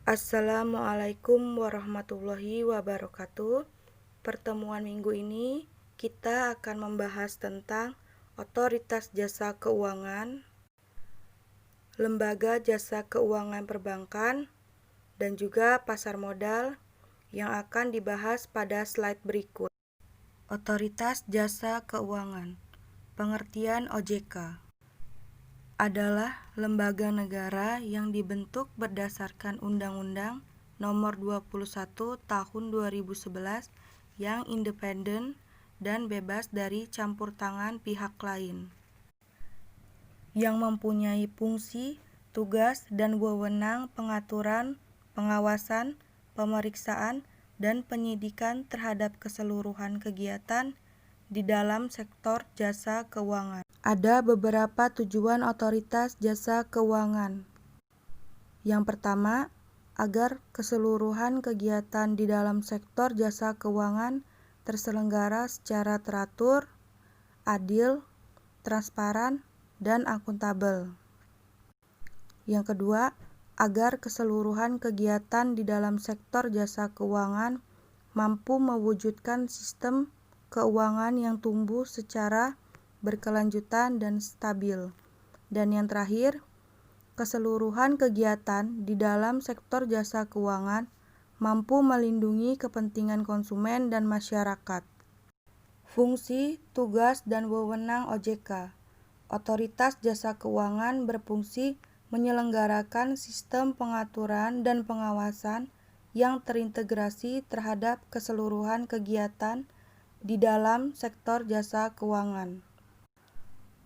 Assalamualaikum warahmatullahi wabarakatuh. Pertemuan minggu ini kita akan membahas tentang Otoritas Jasa Keuangan, Lembaga Jasa Keuangan Perbankan, dan juga pasar modal yang akan dibahas pada slide berikut. Otoritas Jasa Keuangan, pengertian OJK, adalah lembaga negara yang dibentuk berdasarkan Undang-Undang Nomor 21 Tahun 2011 yang independen dan bebas dari campur tangan pihak lain, yang mempunyai fungsi, tugas, dan wewenang pengaturan, pengawasan, pemeriksaan, dan penyidikan terhadap keseluruhan kegiatan di dalam sektor jasa keuangan. Ada beberapa tujuan otoritas jasa keuangan. Yang pertama, agar keseluruhan kegiatan di dalam sektor jasa keuangan terselenggara secara teratur, adil, transparan, dan akuntabel. Yang kedua, agar keseluruhan kegiatan di dalam sektor jasa keuangan mampu mewujudkan sistem keuangan yang tumbuh secara berkelanjutan dan stabil. Dan yang terakhir, keseluruhan kegiatan di dalam sektor jasa keuangan mampu melindungi kepentingan konsumen dan masyarakat. Fungsi, tugas, dan wewenang OJK. Otoritas Jasa Keuangan berfungsi menyelenggarakan sistem pengaturan dan pengawasan yang terintegrasi terhadap keseluruhan kegiatan di dalam sektor jasa keuangan.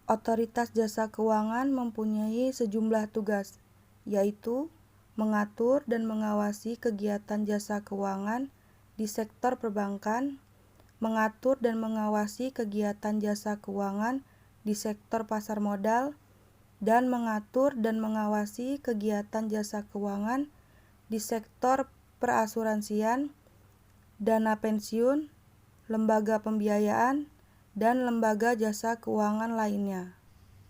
Otoritas Jasa Keuangan mempunyai sejumlah tugas, yaitu mengatur dan mengawasi kegiatan jasa keuangan di sektor perbankan, mengatur dan mengawasi kegiatan jasa keuangan di sektor pasar modal, dan mengatur dan mengawasi kegiatan jasa keuangan di sektor perasuransian, dana pensiun, lembaga pembiayaan, dan lembaga jasa keuangan lainnya.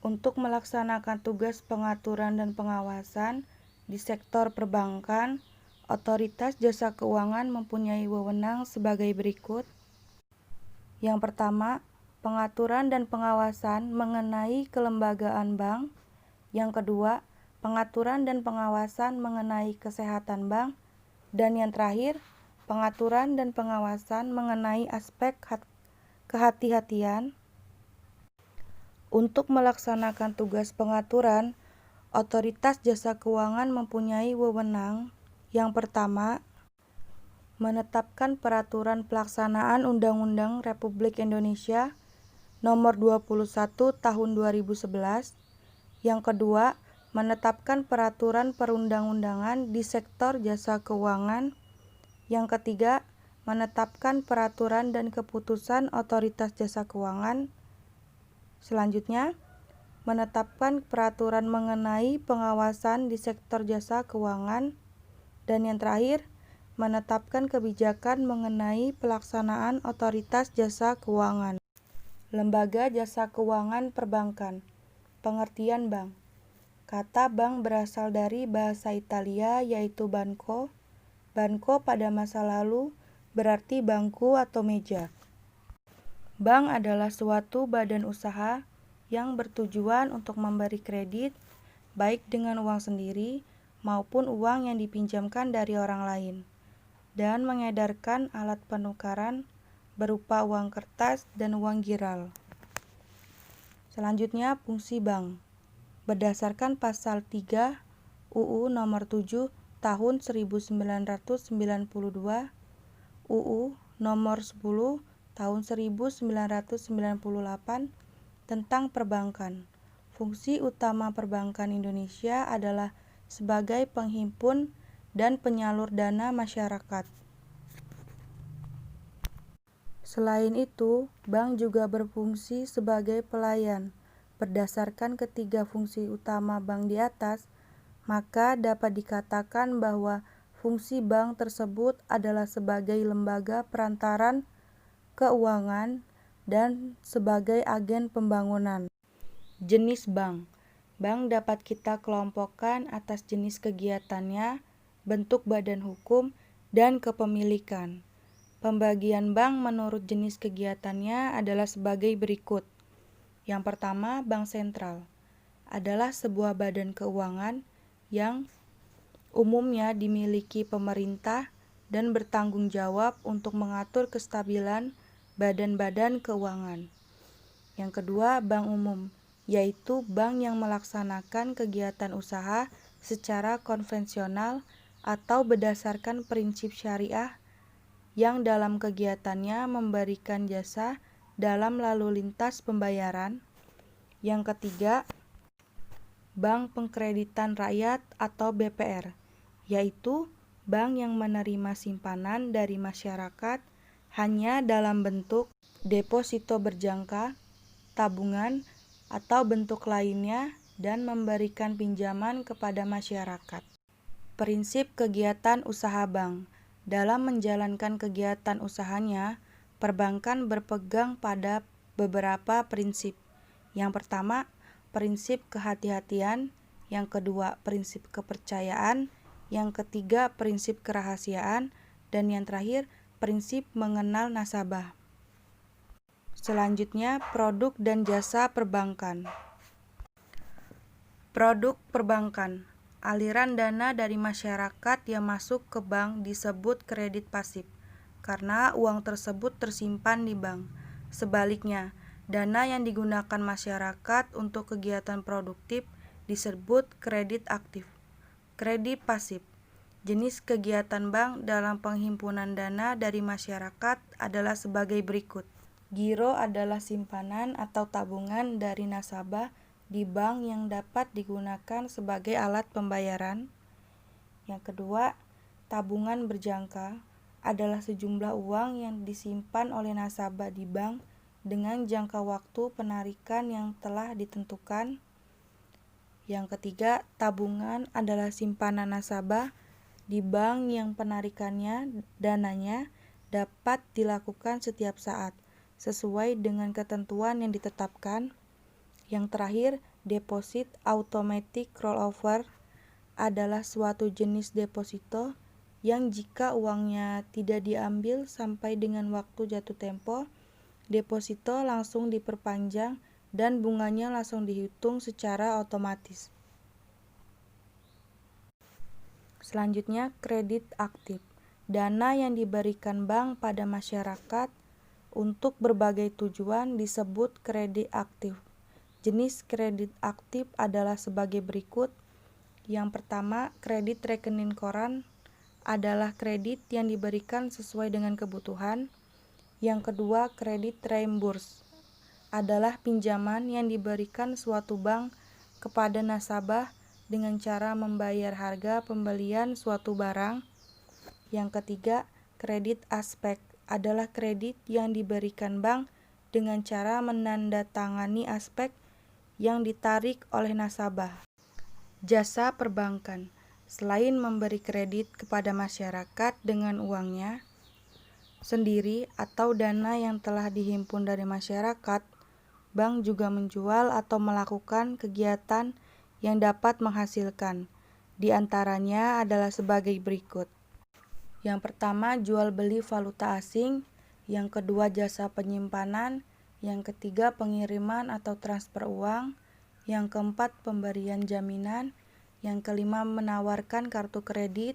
Untuk melaksanakan tugas pengaturan dan pengawasan di sektor perbankan, Otoritas Jasa Keuangan mempunyai wewenang sebagai berikut. Yang pertama, pengaturan dan pengawasan mengenai kelembagaan bank. Yang kedua, pengaturan dan pengawasan mengenai kesehatan bank. Dan yang terakhir, pengaturan dan pengawasan mengenai aspek kehati-hatian. Untuk melaksanakan tugas pengaturan, Otoritas Jasa Keuangan mempunyai wewenang. Yang pertama, menetapkan peraturan pelaksanaan Undang-Undang Republik Indonesia Nomor 21 Tahun 2011. Yang kedua, menetapkan peraturan perundang-undangan di sektor jasa keuangan. Yang ketiga, menetapkan peraturan dan keputusan Otoritas Jasa Keuangan. Selanjutnya, menetapkan peraturan mengenai pengawasan di sektor jasa keuangan. Dan yang terakhir, menetapkan kebijakan mengenai pelaksanaan Otoritas Jasa Keuangan. Lembaga Jasa Keuangan Perbankan. Pengertian bank. Kata bank berasal dari bahasa Italia yaitu banco. Banco pada masa lalu berarti bangku atau meja. Bank adalah suatu badan usaha yang bertujuan untuk memberi kredit baik dengan uang sendiri maupun uang yang dipinjamkan dari orang lain, dan mengedarkan alat penukaran berupa uang kertas dan uang giral. Selanjutnya, fungsi bank. Berdasarkan pasal 3 UU Nomor 7 Tahun 1992, UU Nomor 10 Tahun 1998 tentang perbankan. Fungsi utama perbankan Indonesia adalah sebagai penghimpun dan penyalur dana masyarakat. Selain itu, bank juga berfungsi sebagai pelayan. Berdasarkan ketiga fungsi utama bank di atas, maka dapat dikatakan bahwa fungsi bank tersebut adalah sebagai lembaga perantaran keuangan dan sebagai agen pembangunan. Jenis bank. Bank dapat kita kelompokkan atas jenis kegiatannya bentuk badan hukum, dan kepemilikan. Pembagian bank menurut jenis kegiatannya adalah sebagai berikut. Yang pertama, bank sentral adalah sebuah badan keuangan yang umumnya dimiliki pemerintah dan bertanggung jawab untuk mengatur kestabilan badan-badan keuangan. Yang kedua, bank umum, yaitu bank yang melaksanakan kegiatan usaha secara konvensional atau berdasarkan prinsip syariah yang dalam kegiatannya memberikan jasa dalam lalu lintas pembayaran. Yang ketiga, Bank Pengkreditan Rakyat atau BPR, yaitu bank yang menerima simpanan dari masyarakat hanya dalam bentuk deposito berjangka, tabungan, atau bentuk lainnya dan memberikan pinjaman kepada masyarakat. Prinsip kegiatan usaha bank. Dalam menjalankan kegiatan usahanya, perbankan berpegang pada beberapa prinsip. Yang pertama, prinsip kehati-hatian. Yang kedua, prinsip kepercayaan. Yang ketiga, prinsip kerahasiaan. Dan yang terakhir, prinsip mengenal nasabah. Selanjutnya, produk dan jasa perbankan. Produk perbankan. Aliran dana dari masyarakat yang masuk ke bank disebut kredit pasif, karena uang tersebut tersimpan di bank. Sebaliknya, dana yang digunakan masyarakat untuk kegiatan produktif disebut kredit aktif. Kredit pasif. Jenis kegiatan bank dalam penghimpunan dana dari masyarakat adalah sebagai berikut. Giro adalah simpanan atau tabungan dari nasabah di bank yang dapat digunakan sebagai alat pembayaran. Yang kedua, tabungan berjangka adalah sejumlah uang yang disimpan oleh nasabah di bank dengan jangka waktu penarikan yang telah ditentukan. Yang ketiga, tabungan adalah simpanan nasabah di bank yang penarikannya dananya dapat dilakukan setiap saat sesuai dengan ketentuan yang ditetapkan. Yang terakhir, deposit automatic rollover adalah suatu jenis deposito yang jika uangnya tidak diambil sampai dengan waktu jatuh tempo, deposito langsung diperpanjang dan bunganya langsung dihitung secara otomatis. Selanjutnya, kredit aktif. Dana yang diberikan bank pada masyarakat untuk berbagai tujuan disebut kredit aktif. Jenis kredit aktif adalah sebagai berikut. Yang pertama, kredit rekening koran adalah kredit yang diberikan sesuai dengan kebutuhan. Yang kedua, kredit reimburse adalah pinjaman yang diberikan suatu bank kepada nasabah dengan cara membayar harga pembelian suatu barang. Yang ketiga, kredit aspek adalah kredit yang diberikan bank dengan cara menandatangani aspek yang ditarik oleh nasabah. Jasa perbankan. Selain memberi kredit kepada masyarakat dengan uangnya sendiri atau dana yang telah dihimpun dari masyarakat, bank juga menjual atau melakukan kegiatan yang dapat menghasilkan. Di antaranya adalah sebagai berikut. Yang pertama, jual beli valuta asing. Yang kedua, jasa penyimpanan. Yang ketiga, pengiriman atau transfer uang. Yang keempat, pemberian jaminan. Yang kelima, menawarkan kartu kredit.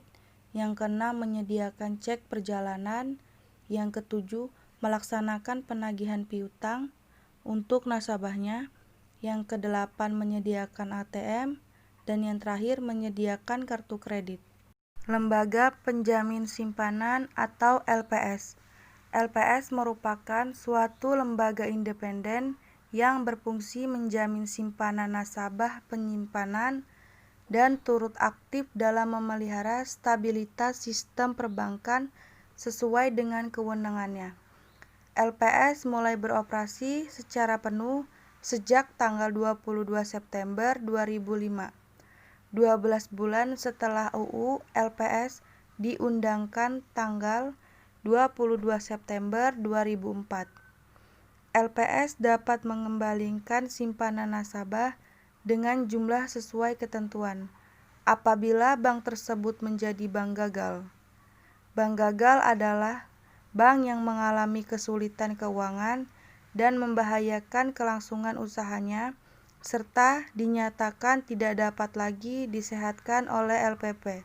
Yang keenam, menyediakan cek perjalanan. Yang ketujuh, melaksanakan penagihan piutang untuk nasabahnya. Yang kedelapan, menyediakan ATM. Dan yang terakhir, menyediakan kartu kredit. Lembaga Penjamin Simpanan atau LPS. LPS merupakan suatu lembaga independen yang berfungsi menjamin simpanan nasabah penyimpanan dan turut aktif dalam memelihara stabilitas sistem perbankan sesuai dengan kewenangannya. LPS mulai beroperasi secara penuh sejak tanggal 22 September 2005. 12 bulan setelah UU LPS diundangkan tanggal 22 September 2004. LPS dapat mengembalikan simpanan nasabah dengan jumlah sesuai ketentuan. apabila bank tersebut menjadi bank gagal. Bank gagal adalah bank yang mengalami kesulitan keuangan dan membahayakan kelangsungan usahanya, serta dinyatakan tidak dapat lagi disehatkan oleh LPP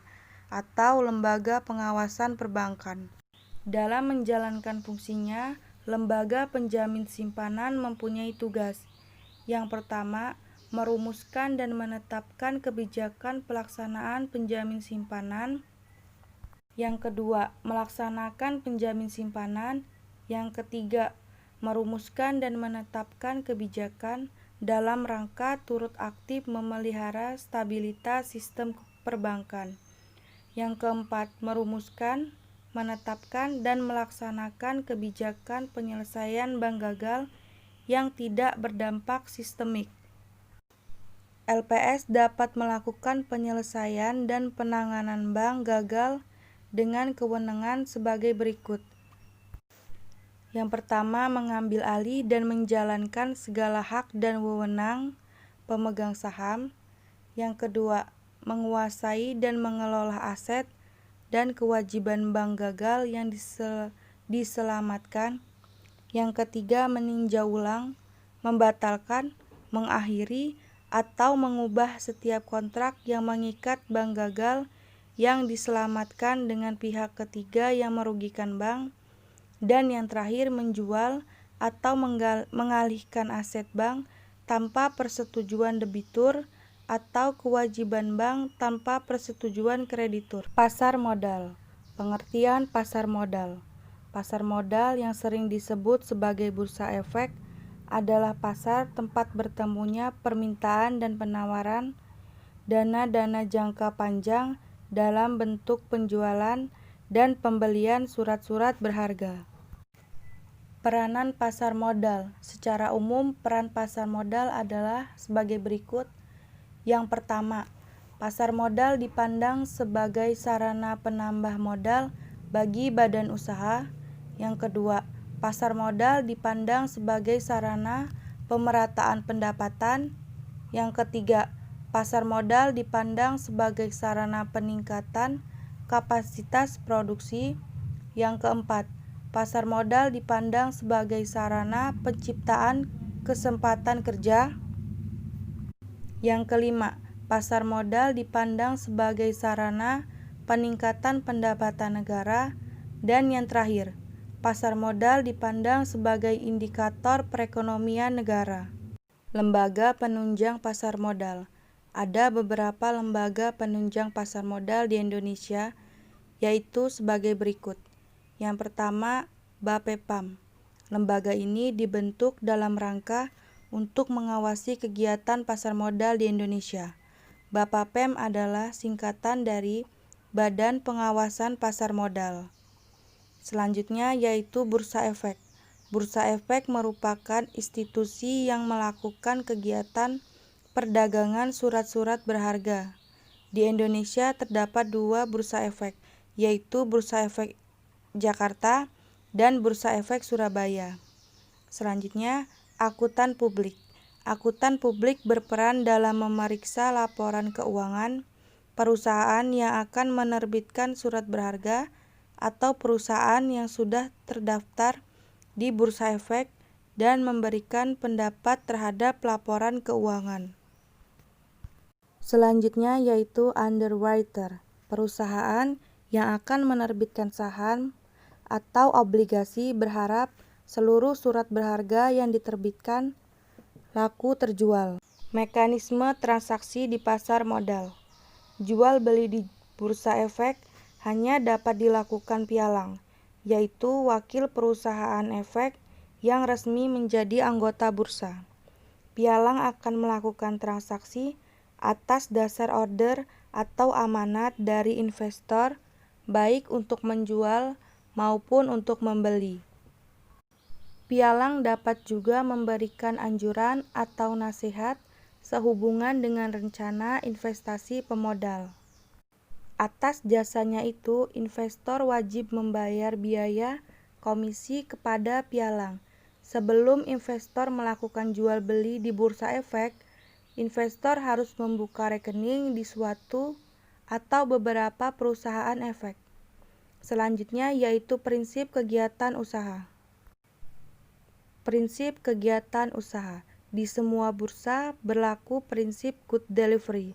atau Lembaga Pengawasan Perbankan. Dalam menjalankan fungsinya, lembaga penjamin simpanan mempunyai tugas. Yang pertama, merumuskan dan menetapkan kebijakan pelaksanaan penjamin simpanan. Yang kedua, melaksanakan penjamin simpanan. Yang ketiga, merumuskan dan menetapkan kebijakan dalam rangka turut aktif memelihara stabilitas sistem perbankan. Yang keempat, merumuskan, menetapkan, dan melaksanakan kebijakan penyelesaian bank gagal yang tidak berdampak sistemik. LPS dapat melakukan penyelesaian dan penanganan bank gagal dengan kewenangan sebagai berikut. Yang pertama, mengambil alih dan menjalankan segala hak dan wewenang pemegang saham. Yang kedua, menguasai dan mengelola aset dan kewajiban bank gagal yang diselamatkan. Yang ketiga, meninjau ulang, membatalkan, mengakhiri, atau mengubah setiap kontrak yang mengikat bank gagal yang diselamatkan dengan pihak ketiga yang merugikan bank. Dan yang terakhir, menjual atau mengalihkan aset bank tanpa persetujuan debitur atau kewajiban bank tanpa persetujuan kreditur. Pasar modal. Pengertian pasar modal. Pasar modal yang sering disebut sebagai bursa efek adalah pasar tempat bertemunya permintaan dan penawaran dana-dana jangka panjang dalam bentuk penjualan dan pembelian surat-surat berharga. Peranan pasar modal. Secara umum, peran pasar modal adalah sebagai berikut. Yang pertama, pasar modal dipandang sebagai sarana penambah modal bagi badan usaha. Yang kedua, pasar modal dipandang sebagai sarana pemerataan pendapatan. Yang ketiga, pasar modal dipandang sebagai sarana peningkatan kapasitas produksi. Yang keempat, pasar modal dipandang sebagai sarana penciptaan kesempatan kerja. Yang kelima, pasar modal dipandang sebagai sarana peningkatan pendapatan negara. Dan yang terakhir, pasar modal dipandang sebagai indikator perekonomian negara. Lembaga penunjang pasar modal. Ada beberapa lembaga penunjang pasar modal di Indonesia, yaitu sebagai berikut. Yang pertama, Bapepam. Lembaga ini dibentuk dalam rangka untuk mengawasi kegiatan pasar modal di Indonesia. Bapepam adalah singkatan dari Badan Pengawasan Pasar Modal. Selanjutnya yaitu Bursa Efek. Bursa Efek merupakan institusi yang melakukan kegiatan perdagangan surat-surat berharga. Di Indonesia terdapat 2 bursa efek, yaitu Bursa Efek Jakarta dan Bursa Efek Surabaya. Selanjutnya, akuntan publik. Akuntan publik berperan dalam memeriksa laporan keuangan perusahaan yang akan menerbitkan surat berharga atau perusahaan yang sudah terdaftar di Bursa Efek dan memberikan pendapat terhadap laporan keuangan. Selanjutnya yaitu underwriter, perusahaan yang akan menerbitkan saham atau obligasi berharap seluruh surat berharga yang diterbitkan laku terjual. Mekanisme transaksi di pasar modal. Jual beli di Bursa Efek hanya dapat dilakukan pialang, yaitu wakil perusahaan efek yang resmi menjadi anggota bursa. Pialang akan melakukan transaksi atas dasar order atau amanat dari investor, baik untuk menjual maupun untuk membeli. Pialang dapat juga memberikan anjuran atau nasihat sehubungan dengan rencana investasi pemodal. Atas jasanya itu, investor wajib membayar biaya komisi kepada pialang. Sebelum investor melakukan jual beli di Bursa Efek, investor harus membuka rekening di suatu atau beberapa perusahaan efek. Selanjutnya yaitu prinsip kegiatan usaha. Prinsip kegiatan usaha. Di semua bursa berlaku prinsip good delivery.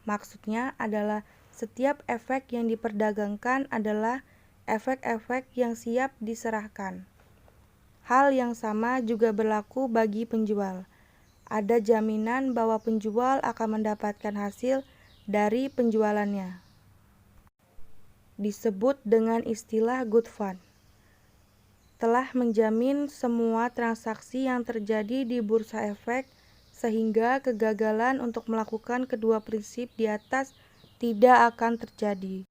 Maksudnya adalah setiap efek yang diperdagangkan adalah efek-efek yang siap diserahkan. Hal yang sama juga berlaku bagi penjual. Ada jaminan bahwa penjual akan mendapatkan hasil dari penjualannya. Disebut dengan istilah good fund. Telah menjamin semua transaksi yang terjadi di bursa efek sehingga kegagalan untuk melakukan kedua prinsip di atas tidak akan terjadi.